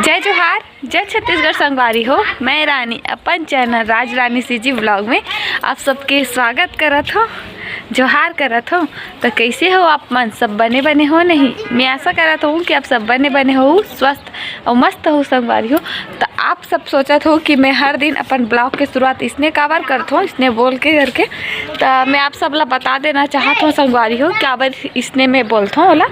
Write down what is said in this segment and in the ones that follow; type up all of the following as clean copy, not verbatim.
जय जोहार, जय छत्तीसगढ़ संगवारी हो। मैं रानी अपन चैनल राज रानी सीजी व्लॉग में आप सबके स्वागत करत हो, जोहार करत हो। तो कैसे हो आप मन? सब बने बने हो नहीं? मैं आशा करत हूँ कि आप सब बने बने हो, स्वस्थ और मस्त हो संगवारी हो। तो आप सब सोचत हो कि मैं हर दिन अपन ब्लॉग के शुरुआत इसने काबर करता हूँ, इसने बोल के करके। तो मैं आप सब ला बता देना चाहता हूँ संगवारी हो काबर इसने मैं बोलता हूँ ओला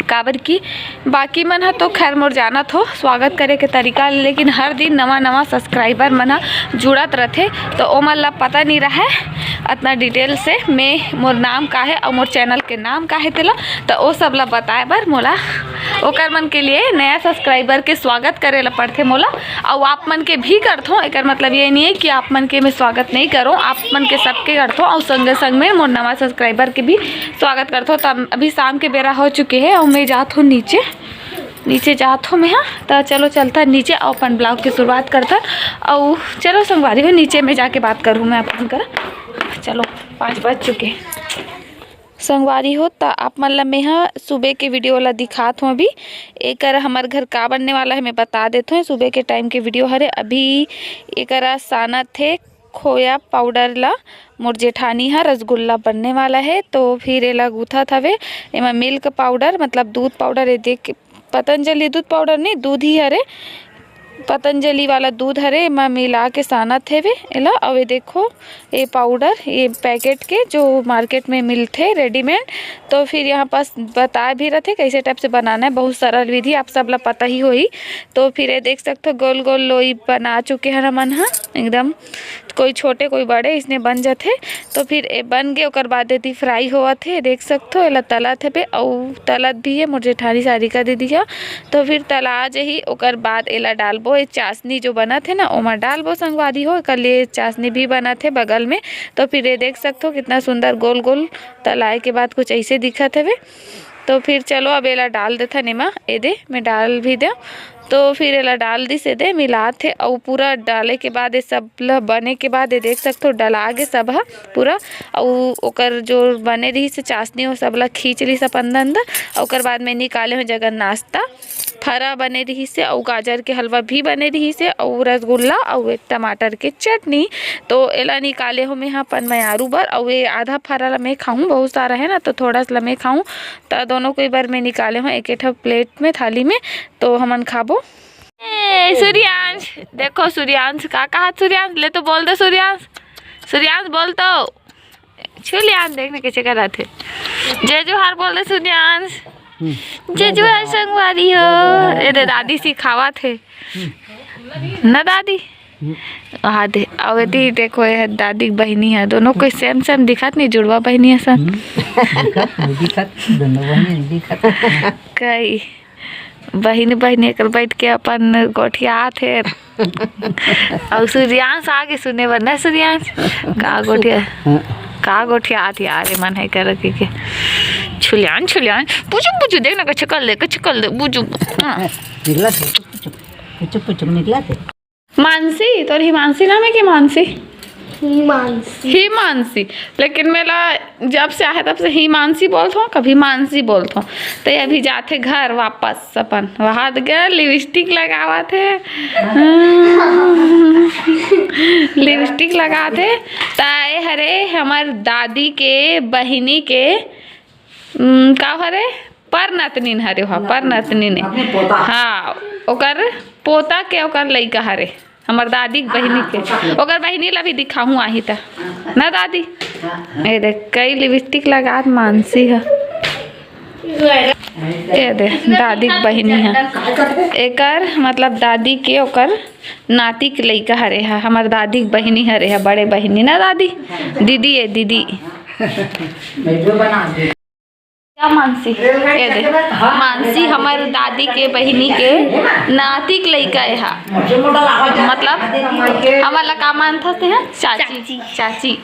काबर की बाकी मन ह तो खैर मोर जानत हो स्वागत करे के तरीका, लेकिन हर दिन नवा नवा सब्सक्राइबर मन जुड़त रहते तो ओमन ला पता नहीं रहे इतना डिटेल से मैं मोर नाम का है और मोर चैनल के नाम का है तेला। तो वो सब ला बताए बर मोला ओकर मन के लिए नया सब्सक्राइबर के स्वागत करे ला पड़थे मोला, और आप मन के भी करथो। एकर मतलब ये नहीं है कि आप मन के मैं स्वागत नहीं करूँ, आप मन के सबके करथो और संगे संग में मोर नवा सब्सक्राइबर के भी स्वागत करथो। तब अभी शाम के बेरा हो चुके हैं और मैं जात हूँ नीचे जात हूँ मैं। तो चलो चलता नीचे और अपन ब्लॉग की शुरुआत करता और चलो संगवारी हो नीचे में जाके बात करूँ मैं अपन कर। चलो 5 बज चुके संगवारी हो। तो आप मन ला मैं सुबह के वीडियो ला दिखात हूँ। अभी एक हमार घर का बनने वाला है मैं बता देता हूँ। सुबह के टाइम के वीडियो हरे। अभी एक साना थे खोया पाउडर ला मोर जेठानी है रसगुल्ला बनने वाला है। तो फिर एला गूथा थवे एमा मिल्क पाउडर मतलब दूध पाउडर है, देख पतंजलि दूध पाउडर नहीं दूध ही हरे, पतंजलि वाला दूध हरे एमा मिला के सानत हेवे एला। और ये देखो ये पाउडर ये पैकेट के जो मार्केट में मिलते रेडीमेड। तो फिर यहाँ पास बता भी रहे थे कैसे टाइप से बनाना है, बहुत सरल विधि आप सब ला पता ही होई। तो फिर ये देख सकते हो गोल गोल लोई बना चुके हैं मन हा एकदम, कोई छोटे कोई बड़े इसने बन जाते। तो फिर ये बन गए ओकर बाद यदि फ्राई हुआ थे देख सकते हो एला तलत है और तलत भी है मोर जेठानी सारी का दे दिया। तो फिर तला जही ओकर बाद एला डालबो ये चाशनी जो बना थे ना ओमा डालबो संगवारी हो। कल ये चाशनी भी बना थे बगल में। तो फिर ये देख सकते हो कितना सुंदर गोल गोल तलाए के बाद कुछ ऐसे दिखत है। तो फिर चलो अब एला डाल देथा नेमा ए दे मैं डाल भी दे। तो फिर एला डाल दी से दे मिला थे और पूरा डाले के बाद ये सब बने के बाद ये देख सकते हो डला के सब है पूरा। और ओकर जो बने रही से चाशनी वो सब ला खींच ली सब अंदर अंदर। ओकर बाद में निकाले हो जगह नाश्ता फरा बने रही से और गाजर के हलवा भी बने रही से और रसगुल्ला और टमाटर के चटनी। तो एला निकाले हो मैं यहाँ अपन मैं आरू बर और ये आधा फरा ला मैं खाऊँ, बहुत सारा है ना तो थोड़ा सा मैं खाऊँ। तो दोनों को एक बार मैं निकाले हूँ एक एक प्लेट में थाली में तो हमन खाबो। सूर्यांश देखो सूर्यांश का कहा सूर्यांश ले तो बोल दो सूर्यांश, सूर्यांश बोल तो सूर्यांश देखने कैसे कर रहे थे। जय जोहार बोल दे सूर्यांश, जय जोहार संगवारी हो। ये दादी सिखावा थे ना दादी हाँ दे और दी देखो ये दादी बहनी है दोनों कोई सेम सेम दिखत नहीं जुड़वा बहनी है सन कई बहनी एक बैठ के अपन गोठिया थे। और सूर्यांश आगे सुने वरना सूर्यांश का गोठिया आती यार मन है कर के छुलियान पूछू देखना कछ कर ले बुझू निकला थे कुछ निकला थे। मानसी तो हिमांशी नाम है कि मानसी? हिमांशी लेकिन मेरा जब से आए तब से हिमांशी बोलता हूँ कभी मानसी बोलता हूँ। तो अभी जाते घर वापस अपन वहाँ गए लिपस्टिक लगावा थे लिपस्टिक लगाते ताए हरे हमार दादी के बहिनी के का हरे पर नतनीन हरे वहाँ पर नतनीन हाँ ओकर पोता के ओकर लइका हरे हमार दादी बहनी के ओकर बहनी ला भी दिखाऊँ आही था ना दादी। ये देख कई लिपस्टिक लगा मानसी है ये दे दादी बहनी है एकर मतलब दादी के ओकर नाती के लइका हरे है हमार दादी बहनी हरे है बड़े बहनी ना दादी दीदी है दीदी मानसी ये दे मानसी हमार दादी के बहिनी के नाती के लइका है मतलब हमारा का मानता थे चाची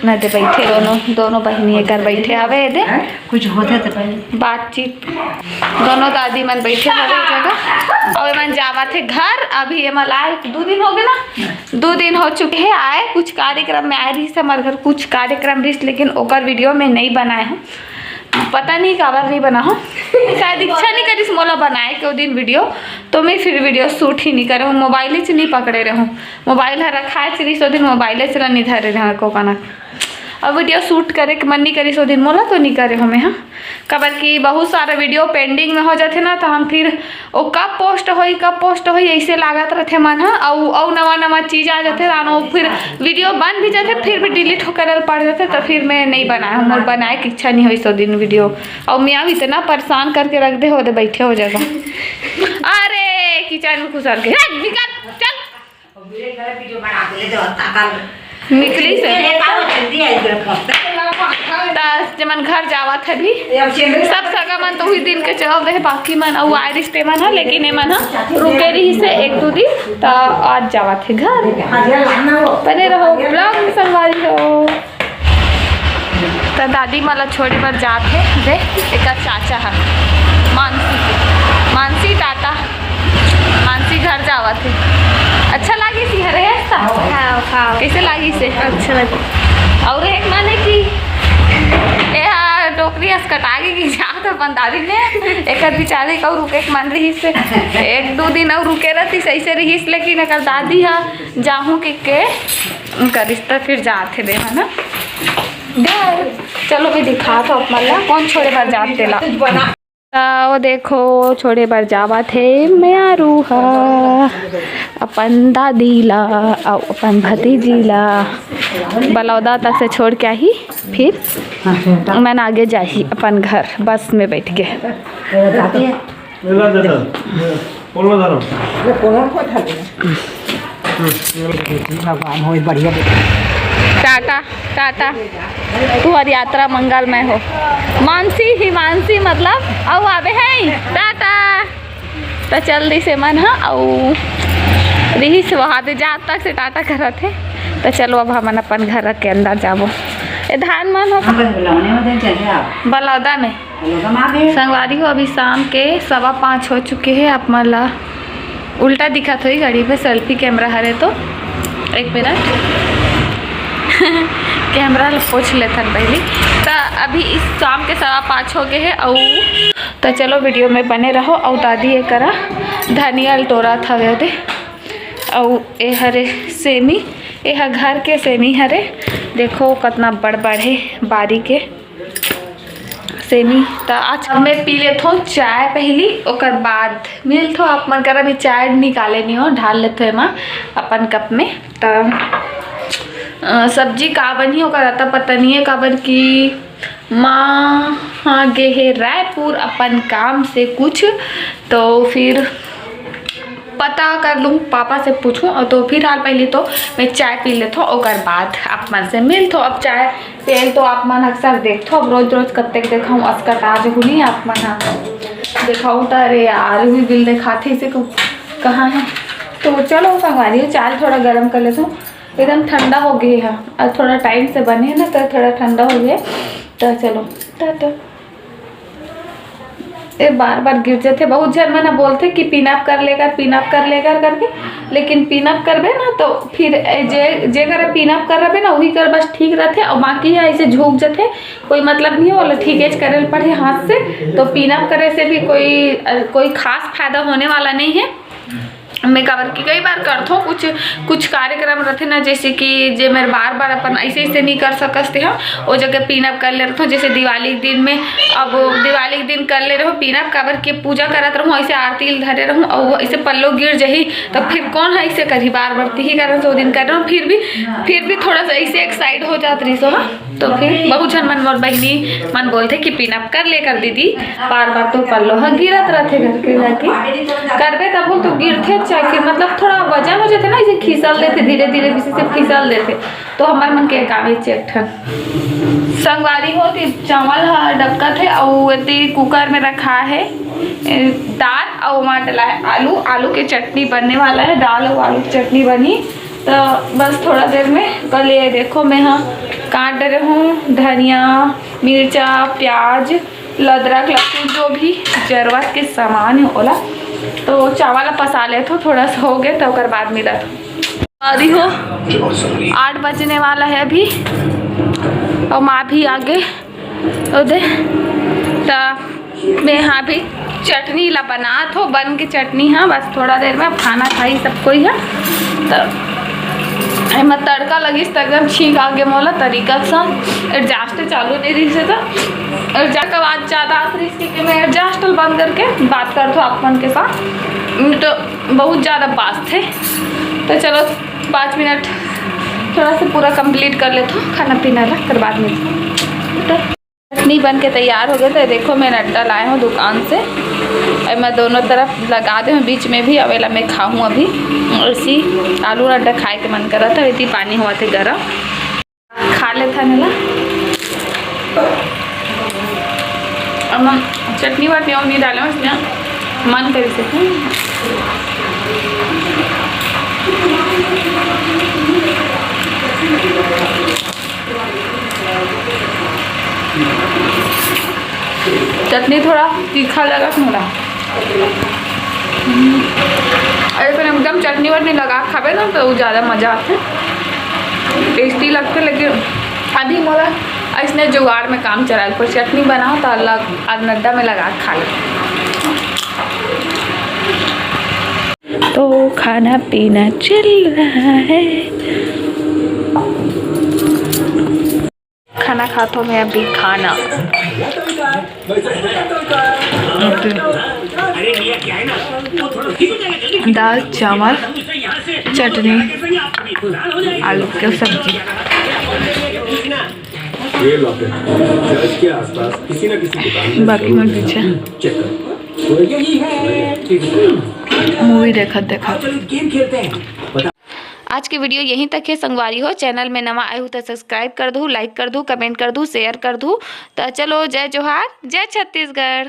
न दे बैठे दोनों बहनी एक बैठे हवे दे कुछ होते तो पहले बातचीत दोनों दादी मन बैठे हवे जगह और मन जावा थे घर। अभी ये आए 2 दिन हो गए ना 2 दिन हो चुके हैं आए कुछ कार्यक्रम में आए रही से हमारे घर कुछ कार्यक्रम रही लेकिन ओकर वीडियो में नहीं बनाए हूँ। पता नहीं काबर नहीं बना हो, शायद इच्छा नहीं करी मोला बनाए के वो दिन वीडियो, तो मैं फिर वीडियो शूट ही नहीं करे हूँ। मोबाइल ही नहीं पकड़े रहूँ, मोबाइल है रखा है सिर्फ, सो दिन मोबाइल से नहीं धरे रहे को कना, और वीडियो शूट करे के मन नहीं करी सो दिन मोला तो नहीं करे हमें। हाँ खबर की बहुत सारा वीडियो पेंडिंग में हो जाते ना, तो हम फिर वो कब पोस्ट होई ऐसे लागत रहते मन। हाँ और नवा चीज़ आ जाते रानो, फिर वीडियो बन भी जाते, फिर भी डिलीट होकर पड़ जाते, तो फिर मैं नहीं बनाया हूँ, और बनाए की इच्छा नहीं हुई सो दिन वीडियो। और मियाँ भी इतना परेशान करके रख दे हो दे बैठे हो जाएगा। अरे किचन में घुसल के निकल चल निकली से जमन घर जावत है भी सब सगा मन तो हुई दिन के चल रहे, बाकी मन और आयरिश पे मन है, लेकिन ये मन रुके रही से 1-2 दिन, तो आज जावत है घर। बने रहो ब्लॉग में संगवारी हो। तो दादी मला छोड़ी पर जात है दे एक चाचा है मानसी टाटा, मानसी घर जावत है। अच्छा लगी सी हरे खाओ कैसे लगी से? अच्छा लगी। और एक माने कि टोकरी कटागे की जात अपन दादी ने एक बिचारे का रुके मन रही से 1-2 दिन और रुके रहती सही से रही, लेकिन एक दादी हा जाहूँ के उनका रिश्ता फिर जाते दे है ना। चलो मैं दिखा था अपना कौन छोड़े बार जाते ला, वो देखो छोड़े बार जावा थे मैं रूहा अपन दादी ला और अपन भतीजी ला बलौदा तक से छोड़ के आई, फिर मैं आगे जाही अपन घर बस में बैठ के। टाटा टाटा, तुम्हारी यात्रा मंगलमय हो। हिमांसी मतलब आओ आवे है टाटा, तो चल दी से मन है और रही से वहाँ दे जात तक से टाटा करत है। तो चलो अब हम अपन घर के अंदर जाबो। ए धान मन हो बलौदा में संगवारी हो, अभी शाम के 5:15 हो चुके हैं। आप मला उल्टा दिखत हुई घड़ी पे, सेल्फी कैमरा हरे तो 1 मिनट कैमरा पोछ लेथन पहले। तो अभी इस शाम के 5:15 हो गए हैं और तो चलो वीडियो में बने रहो। और दादी ये करा धनिया टोरा था दे, और ये हरे सेमी, यह घर के सेमी हरे, देखो कितना बड़ है बारी के सेमी। तो आज मैं पी लेते हो चाय पहली, ओकर बाद मिल थो आप मन कर अभी चाय निकाले नहीं हो, ढाल लेते हो माँ अपन कप में। तो सब्जी का बनी होकर आता पता नहीं है, काबर की माँ हाँ गे है रायपुर अपन काम से कुछ, तो फिर पता कर लूँ पापा से पूछूँ, और तो फिर हाल पहले तो मैं चाय पी लेता हूँ, और बाद आप मन से मिल तो अब चाय पेल तो आप मन अक्सर देखो, अब रोज कत्ते देखाऊँ अस्कट आज हुई आप मन हाँ दिखाऊँ तो अरे यार भी बिल दिखाते इसे कहाँ है। तो चलो संगवारी हो चाय थोड़ा गर्म कर लेता हूँ, एकदम ठंडा हो गया है, और थोड़ा टाइम से बने हैं ना तो थोड़ा ठंडा हो गया। तो चलो टाटा। ये बार गिर जाते, बहुत जन मैंने बोलते कि पिनअप कर लेकर करके, लेकिन पिनअप करबे ना तो फिर जे कर पिनअप कर रहे ना वही कर बस ठीक रहते, और बाकी है ऐसे झुक जाते कोई मतलब नहीं बोला ठीक है करे पड़े हाथ से। तो पिनअप करे से भी कोई खास फायदा होने वाला नहीं है। मैं कवर की कई बार करता हूँ, कुछ कार्यक्रम रहते ना, जैसे कि जे मेरे बार अपन ऐसे नहीं कर सकते हम, वो जगह पिनअप कर ले रहा हूँ। जैसे दिवाली के दिन में, अब दिवाली के दिन कर ले रहा हूँ पिनअप, कवर के पूजा करत रहूँ, ऐसे आरती धरे रहूँ, और ऐसे पल्लो गिर जही तो फिर कौन है ऐसे करी बार ही कर दो दिन कर रहा हूँ, फिर भी थोड़ा सा ऐसे एक साइड हो जात रही सो। हाँ तो फिर बहुत जन मन मोर बहनी मन बोलते कि पिनअप कर लेकर दीदी, बार तो पल्लो हाँ गिरत रहते घर के जाके करबे तब बोल तो गिरते चाहे मतलब थोड़ा वजन हो जाते ना, इसे खिसल देते धीरे किसी से खिसल देते, तो हमारे मन के काम चेक ठन संगवारी हो। चावल डक्का थे और कुकर में रखा है दाल, और वहाँ डला है आलू की चटनी बनने वाला है, दाल और आलू की चटनी बनी। तो बस थोड़ा देर में कल ये देखो मैं हाँ काट दे रही हूँ धनिया मिर्चा प्याज लदरक लहसुन जो भी जरूरत के सामान है ओला। तो चावल पसा ले थोड़ा सा हो गया, तो बाद मिला अभी हो 8 बजने वाला है अभी, और माँ भी आगे दे तो मैं यहाँ भी चटनी ला बनात हो, बन के चटनी। हाँ बस थोड़ा देर में अब खाना खाई सब कोई है। तो एम तड़का लगी तो एकदम छींक आगे मोला तरीका सा एडजस्ट चालू नहीं रही से। तो एडजस्ट आवाज़ ज़्यादा आ रही इसकी मैं एडजस्ट बंद करके बात कर दो आप मन के साथ। तो बहुत ज़्यादा बात थे। तो चलो 5 मिनट थोड़ा सा पूरा कंप्लीट कर लेते हो खाना पीना ला, फिर बाद में तो चटनी बन के तैयार हो गए। तो देखो मैं अड्डा लाए हूँ दुकान से, और मैं दोनों तरफ लगा दे हूँ, बीच में भी अवेला मैं खाऊँ अभी। इसी आलू अड्डा खाए के मन कर रहा था, इतनी पानी हुआ थे गर्म, खा लेता नेला। अब हम चटनी वाट नहीं डाले इसलिए मन कर से चटनी थोड़ा तीखा लगा थोड़ा। अरे फिर एकदम चटनी वटनी लगा खावे ना तो ज़्यादा मज़ा आते, टेस्टी लगते। लेकिन अभी मोला इसने जुगाड़ में काम चला पर चटनी बनाओ तो अलग अड्डा में लगा खा ले। तो खाना पीना चल रहा है, खाना खाता हूँ मैं अभी। खाना दाल चावल चटनी आलू की सब्जी। बाकी मैं पीछे मूवी देखा। आज की वीडियो यहीं तक है संगवारी हो। चैनल में नवा आए हो तो सब्सक्राइब कर दूँ, लाइक कर दूँ, कमेंट कर दूँ, शेयर कर दूँ। तो चलो जय जोहार, जय छत्तीसगढ़।